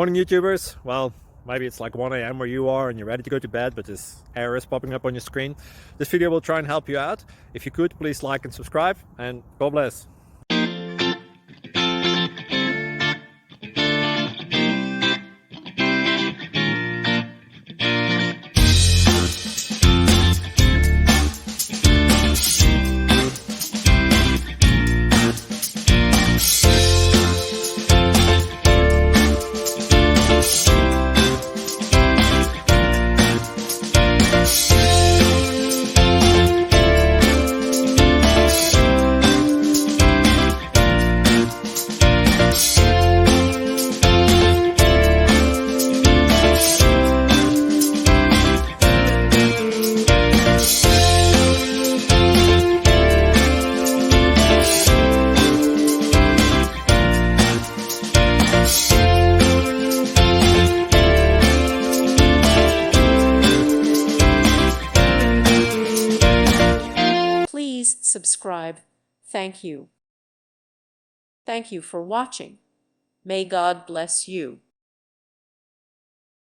Morning YouTubers. Well, maybe it's like 1 a.m. where you are and you're ready to go to bed, but this error is popping up on your screen. This video will try and help you out. If you could, please like and subscribe, and God bless. Please subscribe. Thank you. Thank you for watching. May God bless you.